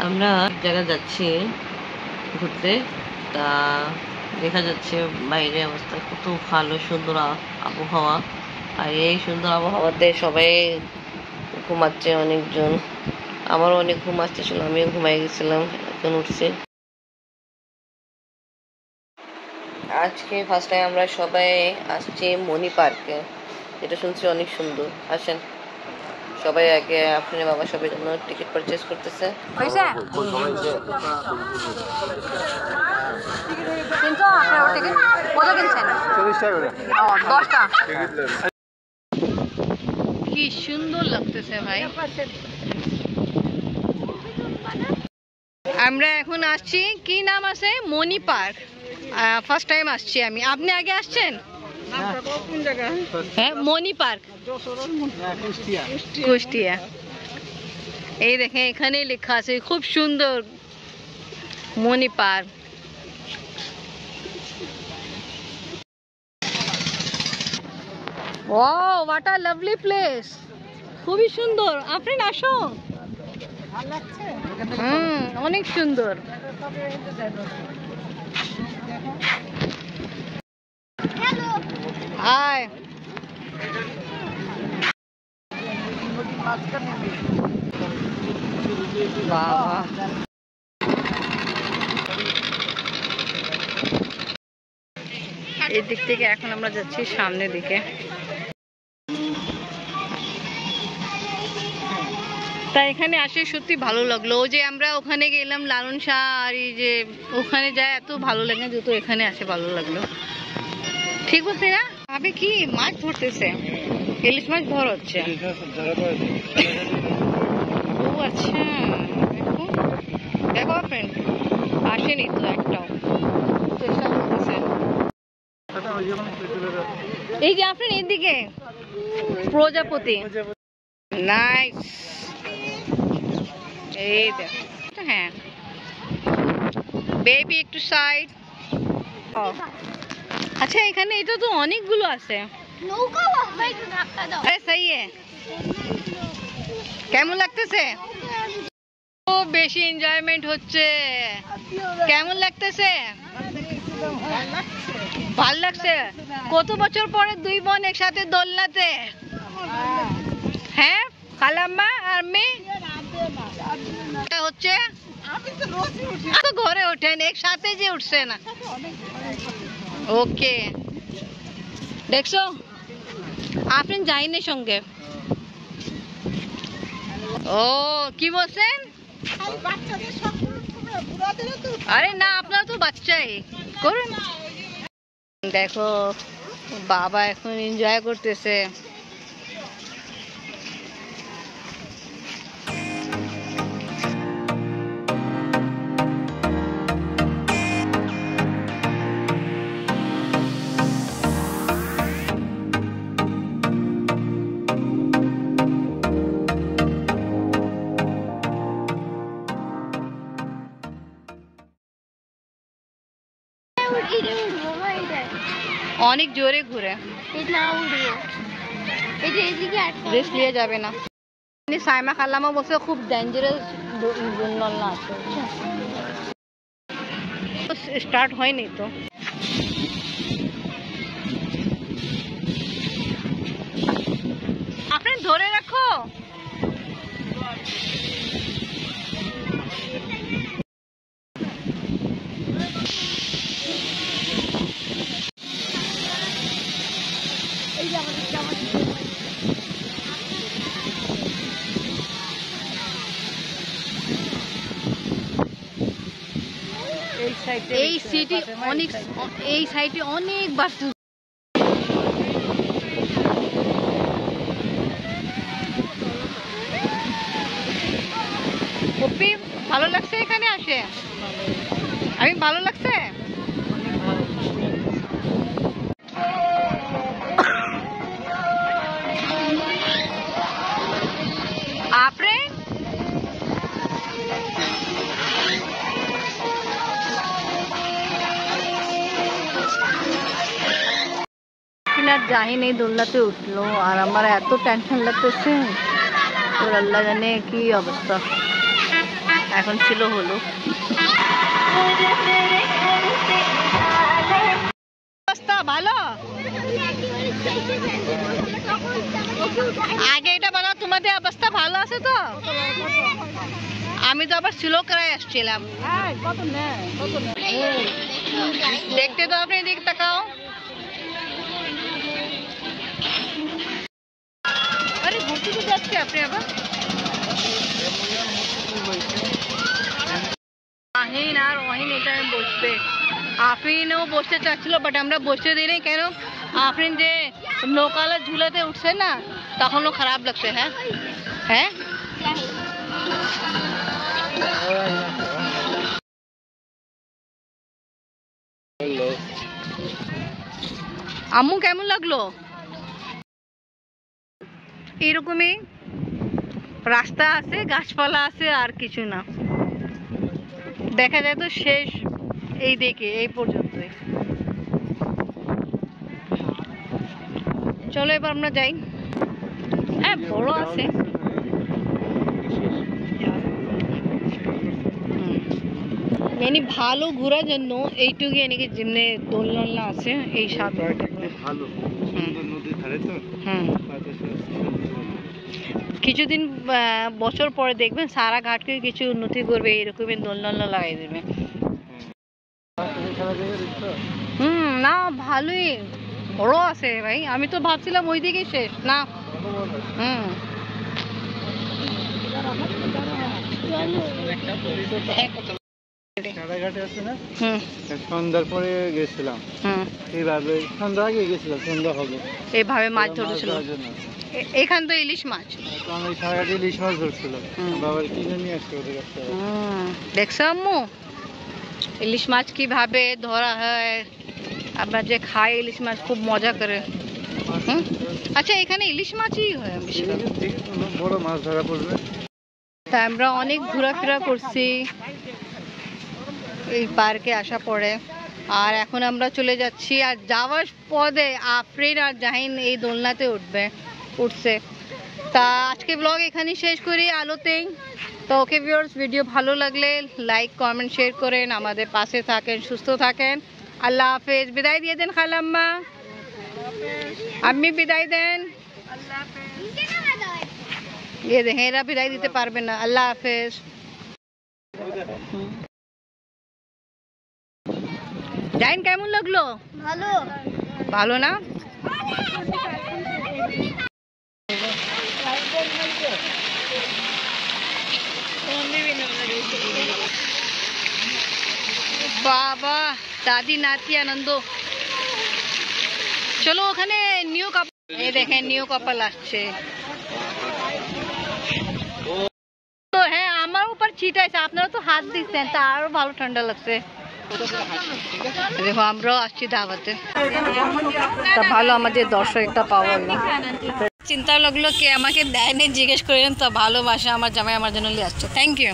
আমরা এক জায়গায় যাচ্ছি ঘুরতে, তা দেখা যাচ্ছে বাইরে অবস্থা কত ভালো, সুন্দর আবহাওয়া। আর এই সুন্দর আবহাওয়াতে সবাই ঘুমাচ্ছে, অনেকজন। আমারও অনেক ঘুম আসতেছিল, আমিও ঘুমাই গেছিলাম, এখন উঠছি। আজকে ফার্স্ট টাইম আমরা সবাই আসছি মনি পার্কে, যেটা শুনছি অনেক সুন্দর। আসেন সবাই, আগে আপনার বাবা সবাই জন্য টিকিট পারচেজ করতেছে। কি সুন্দর লাগতেছে ভাই। আমরা এখন আসছি, কি নাম আছে, মনি পার্ক। ফার্স্ট টাইম আসছি আমি। আপনি আগে আসছেন? হ্যাঁ, মনি পার্ক কুষ্টিয়া। এই দেখেন এখানে লেখা আছে, খুব সুন্দর Moni park. Wow, what a lovely place, খুবই সুন্দর। আপনি আসো, অনেক সুন্দর। হাই, এই দিক থেকে এখন আমরা যাচ্ছি সামনের দিকে। তা এখানে আসে সত্যি ভালো লাগলো। ও যে আমরা ওখানে গেলাম লালন শাহ, আর এই যে ওখানে যায় এত ভালো লাগে, যত এখানে আসে ভালো লাগলো। ঠিক বলছি না? ভাবে কি মাছ ধরতেছে, ইলিশ মাছ ধর হচ্ছে। ও আচ্ছা, দেখো দেখো ফ্রেন্ড, আসেনি তো একটাও, চেষ্টা করতেছে। এই যে আপনার এদিকে প্রজাপতি, নাইস। এই দেখ, হ্যাঁ বেবি একটু সাইড। আচ্ছা, এখানে এটা তো অনেকগুলো আছে। কেমন লাগতেছে? খুব বেশি এনজয়মেন্ট হচ্ছে। কেমন লাগতেছে? ভাল লাগছে। কত বছর পরে দুই বোন একসাথে দোলনাতে? হ্যাঁ, খালাম্মা আর মেয়ে হচ্ছে ঘরে ওঠেন একসাথে, যে উঠছে না। ওকে, দেখছো আপনি যাইনি সঙ্গে। ও কি বলছেন? আরে না, আপনারা তো বাচ্চাই, করুন। দেখো বাবা এখন এনজয় করতেছে। অনেক জোরে ঘুরে, রিস্ক নিয়ে যাবে না। সাইমা খালামা বলছে খুব ডেঞ্জারাস দোলনা আছে, স্টার্ট হয়নি তো। আপনি ধরে রাখো। এই সিটি অনেক, এই সাইডে অনেক বাস্তু। ভালো লাগছে এখানে আসে? আমি ভালো লাগছে। আপনি যাইনি, দোলনাতে উঠলো আর আমার এত টেনশন লাগতেছে, তোর আল্লাহ জানে কি অবস্থা। এখন ছিল হলো। অবস্থা ভালো? আগে এটা বলো, তোমাদের অবস্থা ভালো আছে তো? আমি তো আবার স্লো করে আসছিলাম। দেখতে তো আপনি এদিকে তাকাও। আরে ঘুরতে তো যাচ্ছে আপনি আবার। আহিন আর ওহিন এখানে বসবে। আফরিনও বসতে চাচ্ছিল, বাট আমরা বসতে দিই নাই। কেন? আফরিন যে নৌকালা ঝুলাতে উঠছে না, তখনও খারাপ লাগছে। হ্যাঁ হ্যাঁ, আম্মু কেমন লাগলো? এরকমই রাস্তা আছে, গাছপালা আছে, আর কিছু না। দেখা যায় তো শেষ এই দিকে, এই পর্যন্তই। চলো এবার আমরা যাই। হ্যাঁ বড় আছে। यानी ভালো ঘোরার জন্য এইটুকু এনেকে যেমনি দোলনা আছে এই সাথে ভালো সুন্দর নদী ধারে তো। কিছুদিন বছর পরে দেখবেন সারা ঘাটকে কিছু উন্নতি করবে, এরকমই দোলনা লাগাই দেবে। না ভালোই বড় আছে ভাই, আমি তো ভাবছিলাম ওইদিকে শেষ না। সন্ধ্যার পরে গেছিলাম, এইভাবে সন্ধ্যা আগে গেছিলাম, সন্ধ্যা হবে এইভাবে মাছ ধরেছিল। এখান তো ইলিশ মাছ, সারাঘাটে ইলিশ মাছ ধরছিলাম, বাবার কিনে নিয়ে আসছে ওদের কাছে। দেখছো আম্মু ইলিশ মাছ কিভাবে ধরা হয়? আমরা যে খাই ইলিশ মাছ খুব মজা করে। আচ্ছা এখানে ইলিশ মাছই হয় বড় মাছ ধরা পড়বে। তা আমরা অনেক ঘোরাফেরা করছি এই পার্কে আসা পড়ে, আর এখন আমরা চলে যাচ্ছি। আর যাওয়ার পথে আফরিন আর জাহিন এই দোলনাতে উঠছে। তা আজকে ব্লগ এখানেই শেষ করি আলোতেই। তো ওকে ভিউয়ার্স, ভিডিও ভালো লাগলে লাইক কমেন্ট শেয়ার করেন, আমাদের পাশে থাকেন, সুস্থ থাকেন। আল্লাহ হাফেজ। বিদায় দিয়ে দেন খালাম্মা, আম্মি বিদায় দেন। ये देखें एरा বিদায় দিতে পারবে না। আল্লাহ হাফেজ। জাইন কেমন লাগলো? ভালো। ভালো না? বাবা দাদি নাতি আনন্দ। চলো ওখানে নিউ কাপল, এই দেখেন নিউ কাপল আসছে। তো হ্যাঁ আমার উপর ছিটাইছে, আপনারা তো হাত দিচ্ছেন, তা আরো ভালো ঠান্ডা লাগছে। দেখো আমরাও আসছি দাওয়াতে। তা ভালো আমাদের দর্শক একটা পাওয়া গেল। চিন্তা লাগলো কি আমাকে দেয়নি, জিজ্ঞেস করেন। তো ভালোবাসা আমার জামাই আমার জন্য নিয়ে আসছে। Thank you.